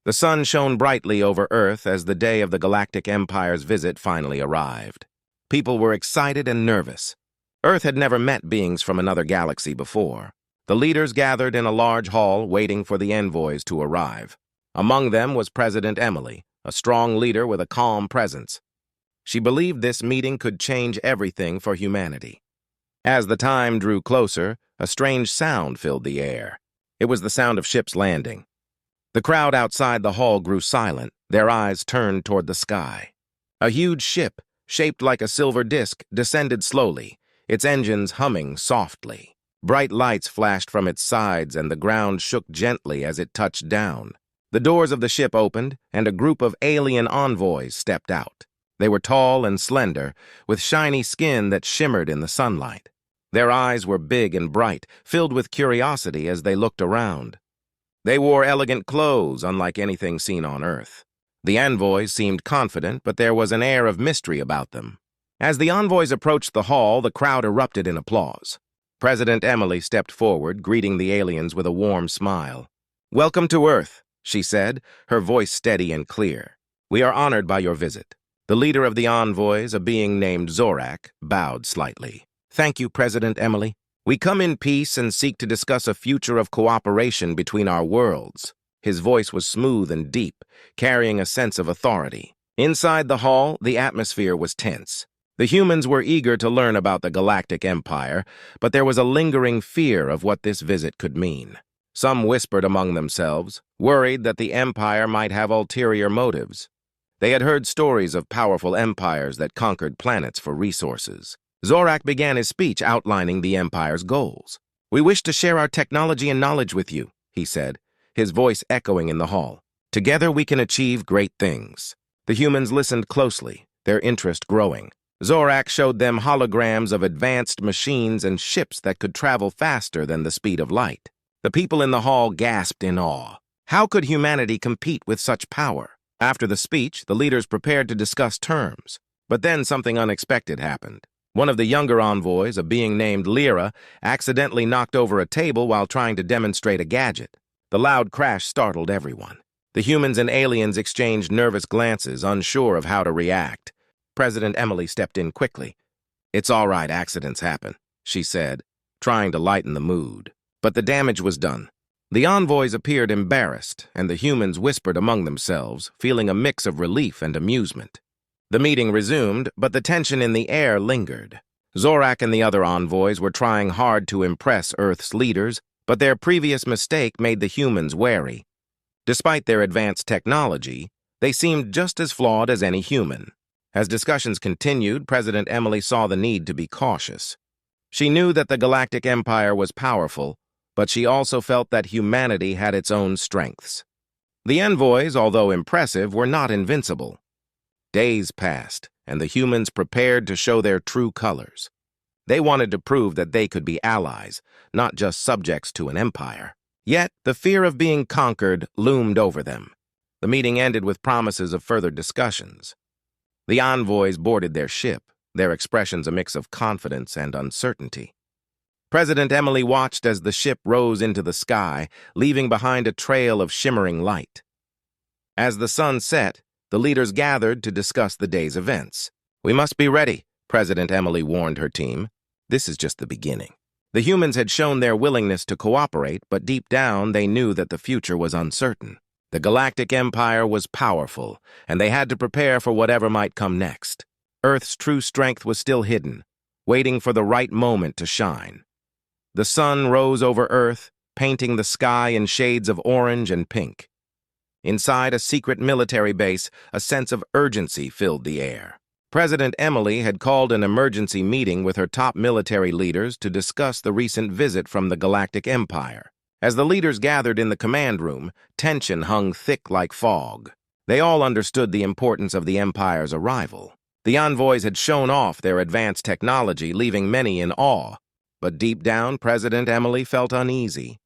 The sun shone brightly over Earth as the day of the Galactic Empire's visit finally arrived. People were excited and nervous. Earth had never met beings from another galaxy before. The leaders gathered in a large hall waiting for the envoys to arrive. Among them was President Emily, a strong leader with a calm presence. She believed this meeting could change everything for humanity. As the time drew closer, a strange sound filled the air. It was the sound of ships landing. The crowd outside the hall grew silent, their eyes turned toward the sky. A huge ship, shaped like a silver disk, descended slowly, its engines humming softly. Bright lights flashed from its sides and the ground shook gently as it touched down. The doors of the ship opened, and a group of alien envoys stepped out. They were tall and slender, with shiny skin that shimmered in the sunlight. Their eyes were big and bright, filled with curiosity as they looked around. They wore elegant clothes, unlike anything seen on Earth. The envoys seemed confident, but there was an air of mystery about them. As the envoys approached the hall, the crowd erupted in applause. President Emily stepped forward, greeting the aliens with a warm smile. "Welcome to Earth," she said, her voice steady and clear. "We are honored by your visit." The leader of the envoys, a being named Zorak, bowed slightly. "Thank you, President Emily. We come in peace and seek to discuss a future of cooperation between our worlds." His voice was smooth and deep, carrying a sense of authority. Inside the hall, the atmosphere was tense. The humans were eager to learn about the Galactic Empire, but there was a lingering fear of what this visit could mean. Some whispered among themselves, worried that the Empire might have ulterior motives. They had heard stories of powerful empires that conquered planets for resources. Zorak began his speech outlining the Empire's goals. "We wish to share our technology and knowledge with you," he said, his voice echoing in the hall. "Together we can achieve great things." The humans listened closely, their interest growing. Zorak showed them holograms of advanced machines and ships that could travel faster than the speed of light. The people in the hall gasped in awe. How could humanity compete with such power? After the speech, the leaders prepared to discuss terms. But then something unexpected happened. One of the younger envoys, a being named Lyra, accidentally knocked over a table while trying to demonstrate a gadget. The loud crash startled everyone. The humans and aliens exchanged nervous glances, unsure of how to react. President Emily stepped in quickly. "It's all right, accidents happen," she said, trying to lighten the mood. But the damage was done. The envoys appeared embarrassed, and the humans whispered among themselves, feeling a mix of relief and amusement. The meeting resumed, but the tension in the air lingered. Zorak and the other envoys were trying hard to impress Earth's leaders, but their previous mistake made the humans wary. Despite their advanced technology, they seemed just as flawed as any human. As discussions continued, President Emily saw the need to be cautious. She knew that the Galactic Empire was powerful, but she also felt that humanity had its own strengths. The envoys, although impressive, were not invincible. Days passed, and the humans prepared to show their true colors. They wanted to prove that they could be allies, not just subjects to an empire. Yet, the fear of being conquered loomed over them. The meeting ended with promises of further discussions. The envoys boarded their ship, their expressions a mix of confidence and uncertainty. President Emily watched as the ship rose into the sky, leaving behind a trail of shimmering light. As the sun set, the leaders gathered to discuss the day's events. "We must be ready," President Emily warned her team. "This is just the beginning." The humans had shown their willingness to cooperate, but deep down they knew that the future was uncertain. The Galactic Empire was powerful, and they had to prepare for whatever might come next. Earth's true strength was still hidden, waiting for the right moment to shine. The sun rose over Earth, painting the sky in shades of orange and pink. Inside a secret military base, a sense of urgency filled the air. President Emily had called an emergency meeting with her top military leaders to discuss the recent visit from the Galactic Empire. As the leaders gathered in the command room, tension hung thick like fog. They all understood the importance of the Empire's arrival. The envoys had shown off their advanced technology, leaving many in awe. But deep down, President Emily felt uneasy.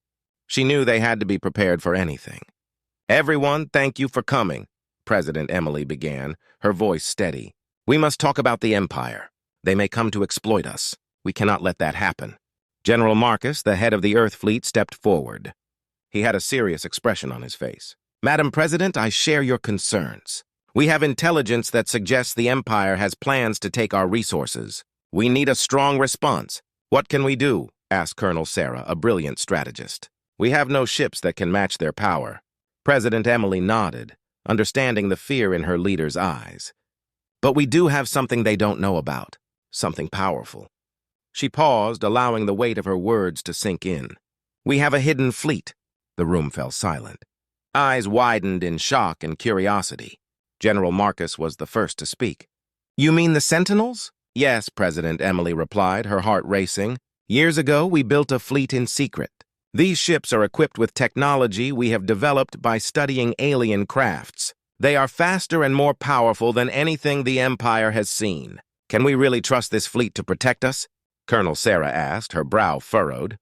She knew they had to be prepared for anything. "Everyone, thank you for coming," President Emily began, her voice steady. "We must talk about the Empire. They may come to exploit us. We cannot let that happen." General Marcus, the head of the Earth Fleet, stepped forward. He had a serious expression on his face. Madam President, I share your concerns. We have intelligence that suggests the Empire has plans to take our resources. We need a strong response. What can we do? Asked Colonel Sarah, a brilliant strategist. We have no ships that can match their power. President Emily nodded, understanding the fear in her leader's eyes. But we do have something they don't know about, something powerful. She paused, allowing the weight of her words to sink in. We have a hidden fleet. The room fell silent. Eyes widened in shock and curiosity. General Marcus was the first to speak. You mean the Sentinels? Yes, President Emily replied, her heart racing. Years ago, we built a fleet in secret. These ships are equipped with technology we have developed by studying alien crafts. They are faster and more powerful than anything the Empire has seen. Can we really trust this fleet to protect us? Colonel Sarah asked, her brow furrowed.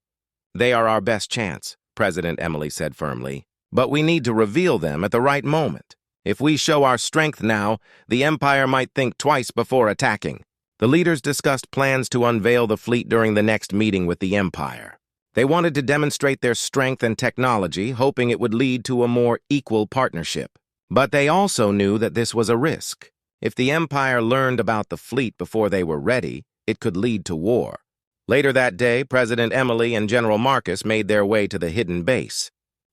They are our best chance, President Emily said firmly. But we need to reveal them at the right moment. If we show our strength now, the Empire might think twice before attacking. The leaders discussed plans to unveil the fleet during the next meeting with the Empire. They wanted to demonstrate their strength and technology, hoping it would lead to a more equal partnership. But they also knew that this was a risk. If the Empire learned about the fleet before they were ready, it could lead to war. Later that day, President Emily and General Marcus made their way to the hidden base.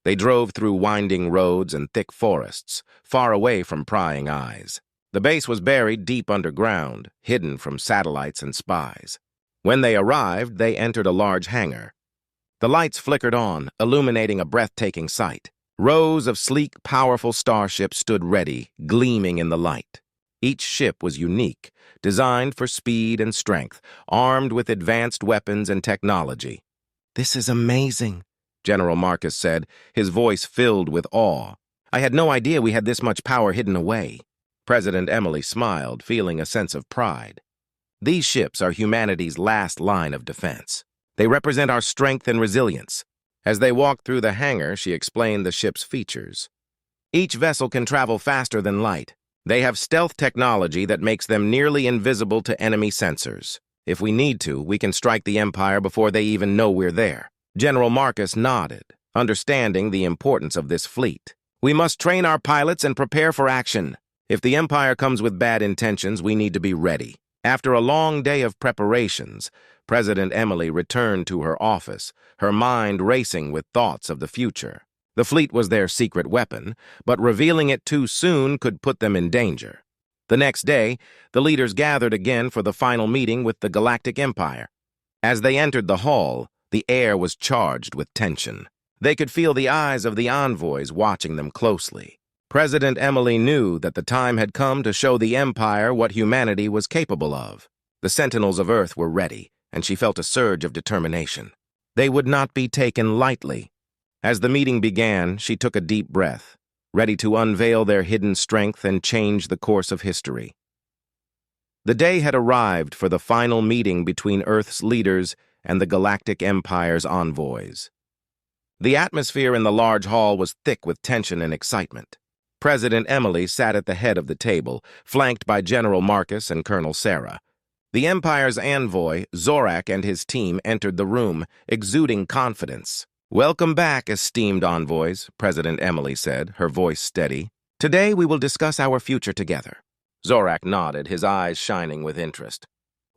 They drove through winding roads and thick forests, far away from prying eyes. The base was buried deep underground, hidden from satellites and spies. When they arrived, they entered a large hangar. The lights flickered on, illuminating a breathtaking sight. Rows of sleek, powerful starships stood ready, gleaming in the light. Each ship was unique, designed for speed and strength, armed with advanced weapons and technology. This is amazing, General Marcus said, his voice filled with awe. I had no idea we had this much power hidden away. President Emily smiled, feeling a sense of pride. These ships are humanity's last line of defense. They represent our strength and resilience. As they walked through the hangar, she explained the ship's features. Each vessel can travel faster than light. They have stealth technology that makes them nearly invisible to enemy sensors. If we need to, we can strike the Empire before they even know we're there. General Marcus nodded, understanding the importance of this fleet. We must train our pilots and prepare for action. If the Empire comes with bad intentions, we need to be ready. After a long day of preparations, President Emily returned to her office, her mind racing with thoughts of the future. The fleet was their secret weapon, but revealing it too soon could put them in danger. The next day, the leaders gathered again for the final meeting with the Galactic Empire. As they entered the hall, the air was charged with tension. They could feel the eyes of the envoys watching them closely. President Emily knew that the time had come to show the Empire what humanity was capable of. The Sentinels of Earth were ready, and she felt a surge of determination. They would not be taken lightly. As the meeting began, she took a deep breath, ready to unveil their hidden strength and change the course of history. The day had arrived for the final meeting between Earth's leaders and the Galactic Empire's envoys. The atmosphere in the large hall was thick with tension and excitement. President Emily sat at the head of the table, flanked by General Marcus and Colonel Sarah. The Empire's envoy, Zorak, and his team entered the room, exuding confidence. Welcome back, esteemed envoys, President Emily said, her voice steady. Today we will discuss our future together. Zorak nodded, his eyes shining with interest.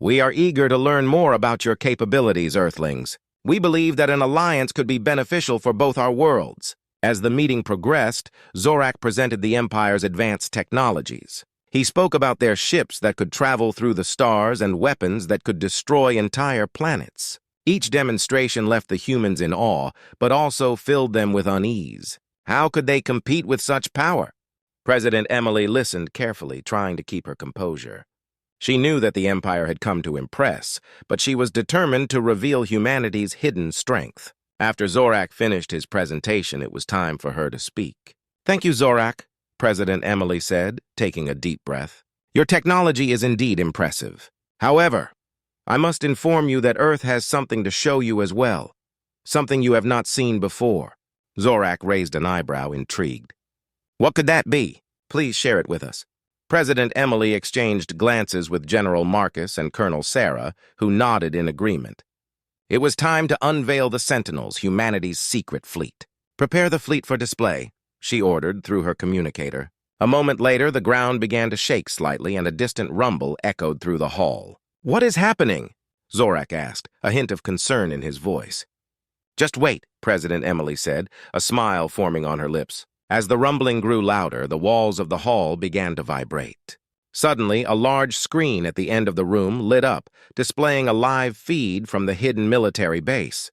We are eager to learn more about your capabilities, Earthlings. We believe that an alliance could be beneficial for both our worlds. As the meeting progressed, Zorak presented the Empire's advanced technologies. He spoke about their ships that could travel through the stars and weapons that could destroy entire planets. Each demonstration left the humans in awe, but also filled them with unease. How could they compete with such power? President Emily listened carefully, trying to keep her composure. She knew that the Empire had come to impress, but she was determined to reveal humanity's hidden strength. After Zorak finished his presentation, it was time for her to speak. Thank you, Zorak, President Emily said, taking a deep breath. Your technology is indeed impressive. However, I must inform you that Earth has something to show you as well, something you have not seen before. Zorak raised an eyebrow, intrigued. What could that be? Please share it with us. President Emily exchanged glances with General Marcus and Colonel Sarah, who nodded in agreement. It was time to unveil the Sentinels, humanity's secret fleet. Prepare the fleet for display. she ordered through her communicator. A moment later, the ground began to shake slightly and a distant rumble echoed through the hall. "What is happening?" Zorak asked, a hint of concern in his voice. "Just wait," President Emily said, a smile forming on her lips. As the rumbling grew louder, the walls of the hall began to vibrate. Suddenly, a large screen at the end of the room lit up, displaying a live feed from the hidden military base.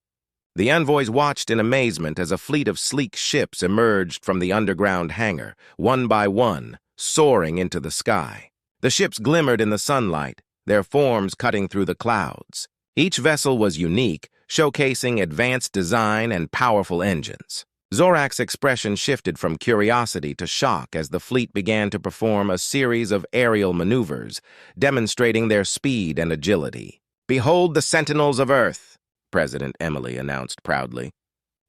The envoys watched in amazement as a fleet of sleek ships emerged from the underground hangar, one by one, soaring into the sky. The ships glimmered in the sunlight, their forms cutting through the clouds. Each vessel was unique, showcasing advanced design and powerful engines. Zorak's expression shifted from curiosity to shock as the fleet began to perform a series of aerial maneuvers, demonstrating their speed and agility. "Behold the Sentinels of Earth," President Emily announced proudly.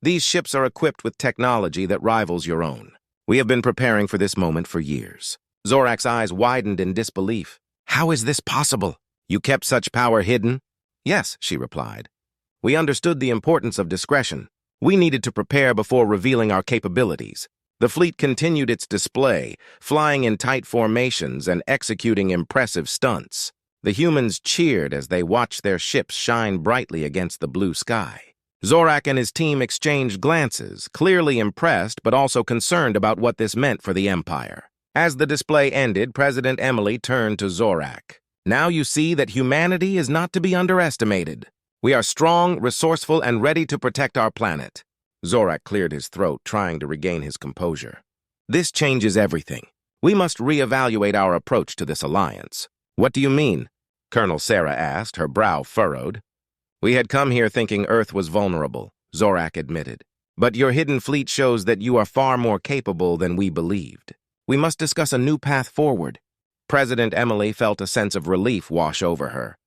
"These ships are equipped with technology that rivals your own. We have been preparing for this moment for years." Zorak's eyes widened in disbelief. "How is this possible? You kept such power hidden?" "Yes," she replied. "We understood the importance of discretion. We needed to prepare before revealing our capabilities." The fleet continued its display, flying in tight formations and executing impressive stunts. The humans cheered as they watched their ships shine brightly against the blue sky. Zorak and his team exchanged glances, clearly impressed but also concerned about what this meant for the Empire. As the display ended, President Emily turned to Zorak. "Now you see that humanity is not to be underestimated. We are strong, resourceful, and ready to protect our planet." Zorak cleared his throat, trying to regain his composure. "This changes everything. We must reevaluate our approach to this alliance." "What do you mean?" Colonel Sarah asked, her brow furrowed. "We had come here thinking Earth was vulnerable," Zorak admitted. "But your hidden fleet shows that you are far more capable than we believed. We must discuss a new path forward." President Emily felt a sense of relief wash over her.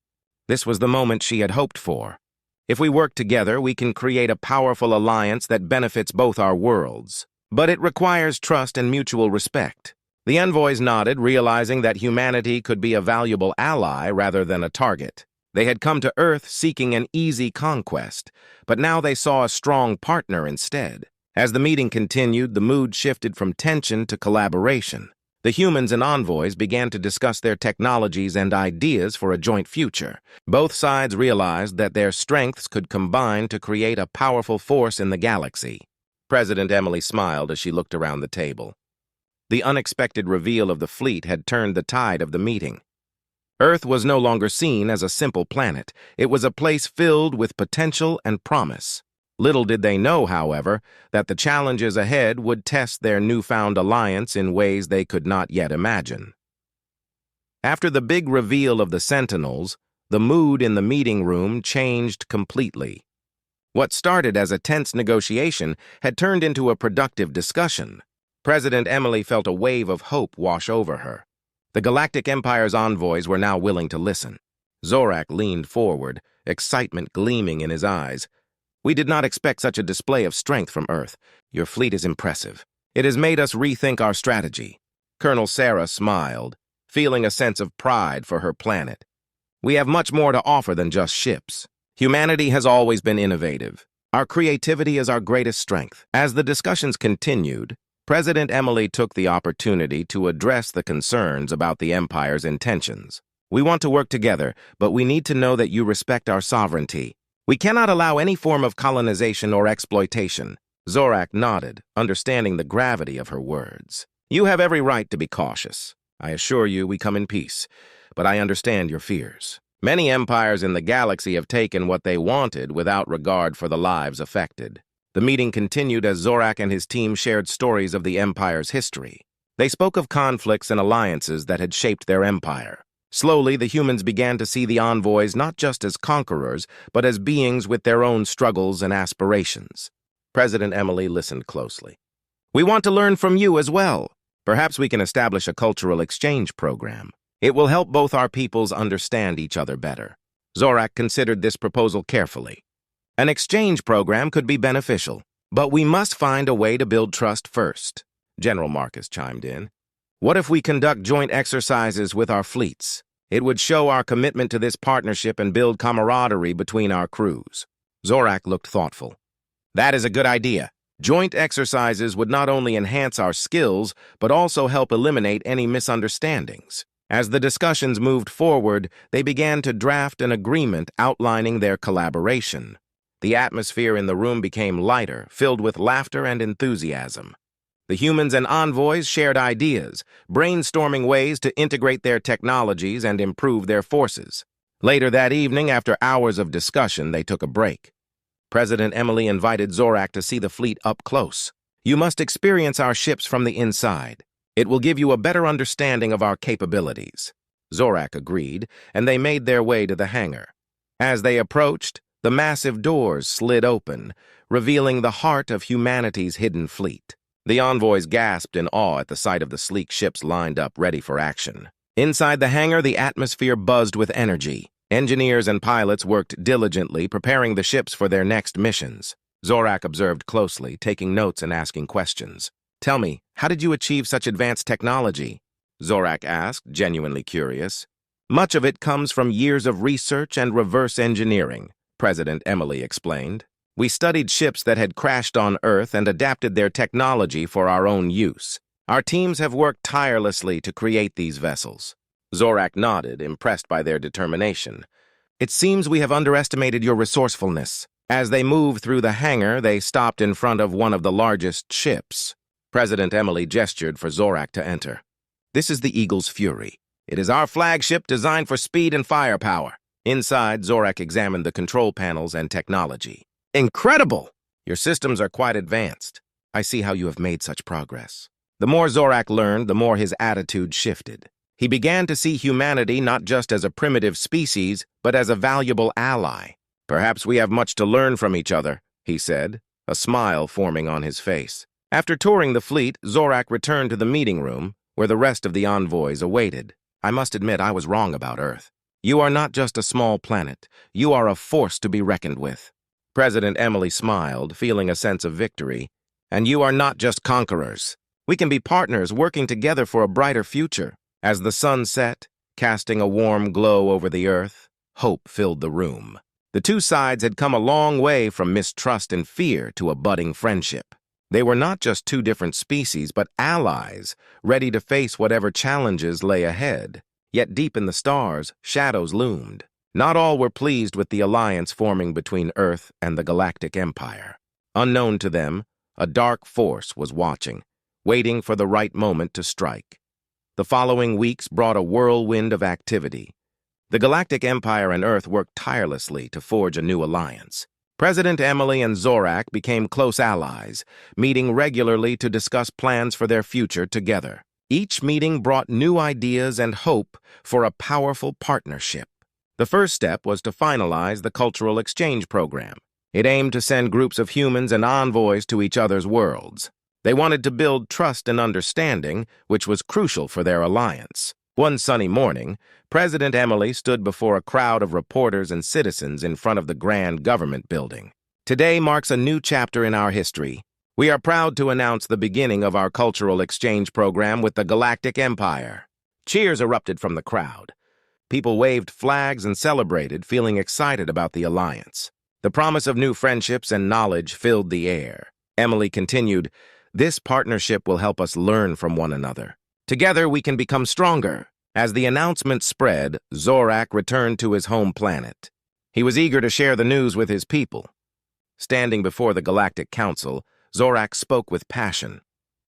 This was the moment she had hoped for. If we work together, we can create a powerful alliance that benefits both our worlds. But it requires trust and mutual respect. The envoys nodded, realizing that humanity could be a valuable ally rather than a target. They had come to Earth seeking an easy conquest, but now they saw a strong partner instead. As the meeting continued, the mood shifted from tension to collaboration. The humans and envoys began to discuss their technologies and ideas for a joint future. Both sides realized that their strengths could combine to create a powerful force in the galaxy. President Emily smiled as she looked around the table. The unexpected reveal of the fleet had turned the tide of the meeting. Earth was no longer seen as a simple planet. It was a place filled with potential and promise. Little did they know, however, that the challenges ahead would test their newfound alliance in ways they could not yet imagine. After the big reveal of the Sentinels, the mood in the meeting room changed completely. What started as a tense negotiation had turned into a productive discussion. President Emily felt a wave of hope wash over her. The Galactic Empire's envoys were now willing to listen. Zorak leaned forward, excitement gleaming in his eyes. "We did not expect such a display of strength from Earth. Your fleet is impressive. It has made us rethink our strategy." Colonel Sarah smiled, feeling a sense of pride for her planet. "We have much more to offer than just ships. Humanity has always been innovative. Our creativity is our greatest strength." As the discussions continued, President Emily took the opportunity to address the concerns about the Empire's intentions. "We want to work together, but we need to know that you respect our sovereignty. We cannot allow any form of colonization or exploitation." Zorak nodded, understanding the gravity of her words. "You have every right to be cautious. I assure you we come in peace, but I understand your fears. Many empires in the galaxy have taken what they wanted without regard for the lives affected." The meeting continued as Zorak and his team shared stories of the Empire's history. They spoke of conflicts and alliances that had shaped their empire. Slowly, the humans began to see the envoys not just as conquerors, but as beings with their own struggles and aspirations. President Emily listened closely. "We want to learn from you as well. Perhaps we can establish a cultural exchange program. It will help both our peoples understand each other better." Zorak considered this proposal carefully. An exchange program could be beneficial, but we must find a way to build trust first. General Marcus chimed in. "What if we conduct joint exercises with our fleets? It would show our commitment to this partnership and build camaraderie between our crews." Zorak looked thoughtful. "That is a good idea. Joint exercises would not only enhance our skills, but also help eliminate any misunderstandings. As the discussions moved forward, they began to draft an agreement outlining their collaboration. The atmosphere in the room became lighter, filled with laughter and enthusiasm. The humans and envoys shared ideas, brainstorming ways to integrate their technologies and improve their forces. Later that evening, after hours of discussion, they took a break. President Emily invited Zorak to see the fleet up close. "You must experience our ships from the inside. It will give you a better understanding of our capabilities." Zorak agreed, and they made their way to the hangar. As they approached, the massive doors slid open, revealing the heart of humanity's hidden fleet. The envoys gasped in awe at the sight of the sleek ships lined up ready for action. Inside the hangar, the atmosphere buzzed with energy. Engineers and pilots worked diligently, preparing the ships for their next missions. Zorak observed closely, taking notes and asking questions. "Tell me, how did you achieve such advanced technology?" Zorak asked, genuinely curious. "Much of it comes from years of research and reverse engineering," President Emily explained. "We studied ships that had crashed on Earth and adapted their technology for our own use. Our teams have worked tirelessly to create these vessels." Zorak nodded, impressed by their determination. "It seems we have underestimated your resourcefulness." As they moved through the hangar, they stopped in front of one of the largest ships. President Emily gestured for Zorak to enter. "This is the Eagle's Fury. It is our flagship designed for speed and firepower." Inside, Zorak examined the control panels and technology. "Incredible! Your systems are quite advanced. I see how you have made such progress." The more Zorak learned, the more his attitude shifted. He began to see humanity not just as a primitive species, but as a valuable ally. "Perhaps we have much to learn from each other," he said, a smile forming on his face. After touring the fleet, Zorak returned to the meeting room, where the rest of the envoys awaited. "I must admit I was wrong about Earth. You are not just a small planet. You are a force to be reckoned with." President Emily smiled, feeling a sense of victory. "And you are not just conquerors. We can be partners working together for a brighter future." As the sun set, casting a warm glow over the Earth, hope filled the room. The two sides had come a long way from mistrust and fear to a budding friendship. They were not just two different species, but allies, ready to face whatever challenges lay ahead. Yet deep in the stars, shadows loomed. Not all were pleased with the alliance forming between Earth and the Galactic Empire. Unknown to them, a dark force was watching, waiting for the right moment to strike. The following weeks brought a whirlwind of activity. The Galactic Empire and Earth worked tirelessly to forge a new alliance. President Emily and Zorak became close allies, meeting regularly to discuss plans for their future together. Each meeting brought new ideas and hope for a powerful partnership. The first step was to finalize the cultural exchange program. It aimed to send groups of humans and envoys to each other's worlds. They wanted to build trust and understanding, which was crucial for their alliance. One sunny morning, President Emily stood before a crowd of reporters and citizens in front of the grand government building. "Today marks a new chapter in our history. We are proud to announce the beginning of our cultural exchange program with the Galactic Empire." Cheers erupted from the crowd. People waved flags and celebrated, feeling excited about the alliance. The promise of new friendships and knowledge filled the air. Emily continued, "This partnership will help us learn from one another. Together we can become stronger." As the announcement spread, Zorak returned to his home planet. He was eager to share the news with his people. Standing before the Galactic Council, Zorak spoke with passion.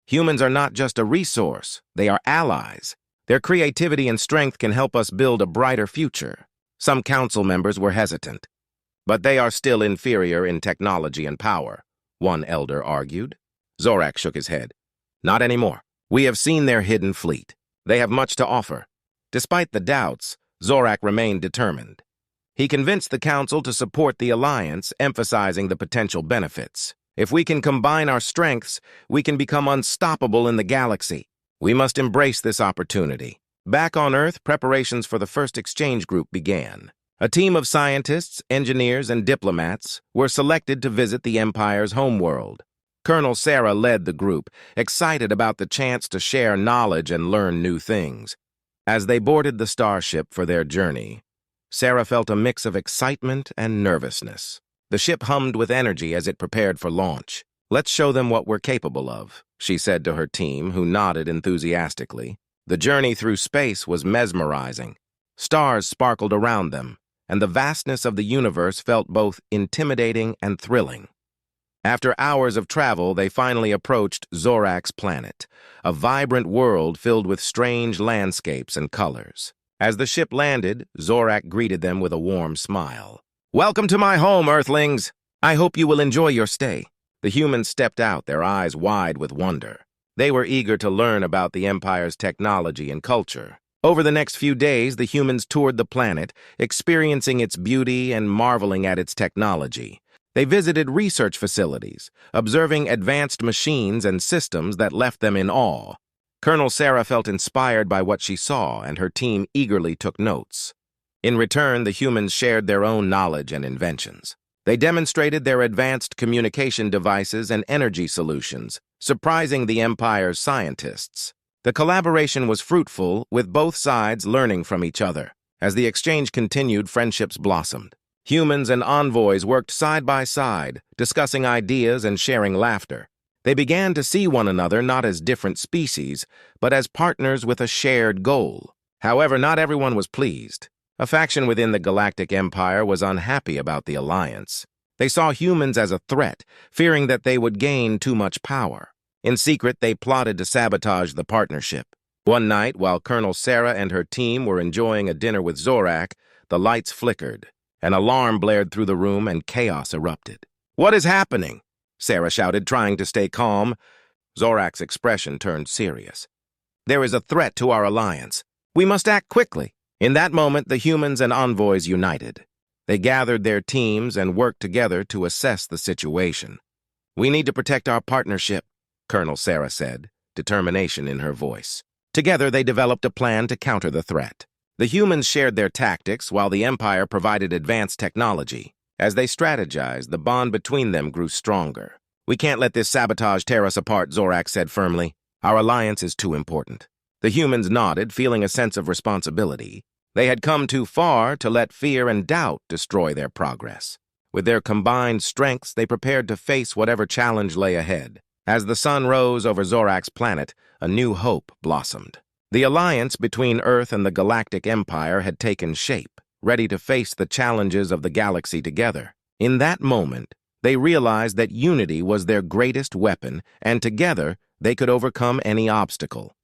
"Humans are not just a resource, they are allies. Their creativity and strength can help us build a brighter future." Some council members were hesitant. "But they are still inferior in technology and power," one elder argued. Zorak shook his head. "Not anymore. We have seen their hidden fleet. They have much to offer." Despite the doubts, Zorak remained determined. He convinced the council to support the alliance, emphasizing the potential benefits. "If we can combine our strengths, we can become unstoppable in the galaxy. We must embrace this opportunity." Back on Earth, preparations for the first exchange group began. A team of scientists, engineers, and diplomats were selected to visit the Empire's homeworld. Colonel Sarah led the group, excited about the chance to share knowledge and learn new things. As they boarded the starship for their journey, Sarah felt a mix of excitement and nervousness. The ship hummed with energy as it prepared for launch. Let's show them what we're capable of, she said to her team, who nodded enthusiastically. The journey through space was mesmerizing. Stars sparkled around them, and the vastness of the universe felt both intimidating and thrilling. After hours of travel, they finally approached Zorak's planet, a vibrant world filled with strange landscapes and colors. As the ship landed, Zorak greeted them with a warm smile. "Welcome to my home, Earthlings! I hope you will enjoy your stay." The humans stepped out, their eyes wide with wonder. They were eager to learn about the Empire's technology and culture. Over the next few days, the humans toured the planet, experiencing its beauty and marveling at its technology. They visited research facilities, observing advanced machines and systems that left them in awe. Colonel Sarah felt inspired by what she saw, and her team eagerly took notes. In return, the humans shared their own knowledge and inventions. They demonstrated their advanced communication devices and energy solutions, surprising the Empire's scientists. The collaboration was fruitful, with both sides learning from each other. As the exchange continued, friendships blossomed. Humans and envoys worked side by side, discussing ideas and sharing laughter. They began to see one another not as different species, but as partners with a shared goal. However, not everyone was pleased. A faction within the Galactic Empire was unhappy about the alliance. They saw humans as a threat, fearing that they would gain too much power. In secret, they plotted to sabotage the partnership. One night, while Colonel Sarah and her team were enjoying a dinner with Zorak, the lights flickered. An alarm blared through the room and chaos erupted. "What is happening?" Sarah shouted, trying to stay calm. Zorak's expression turned serious. "There is a threat to our alliance. We must act quickly." In that moment, the humans and envoys united. They gathered their teams and worked together to assess the situation. "We need to protect our partnership," Colonel Sarah said, determination in her voice. Together, they developed a plan to counter the threat. The humans shared their tactics, while the Empire provided advanced technology. As they strategized, the bond between them grew stronger. "We can't let this sabotage tear us apart," Zorak said firmly. "Our alliance is too important." The humans nodded, feeling a sense of responsibility. They had come too far to let fear and doubt destroy their progress. With their combined strengths, they prepared to face whatever challenge lay ahead. As the sun rose over Zorak's planet, a new hope blossomed. The alliance between Earth and the Galactic Empire had taken shape, ready to face the challenges of the galaxy together. In that moment, they realized that unity was their greatest weapon, and together they could overcome any obstacle.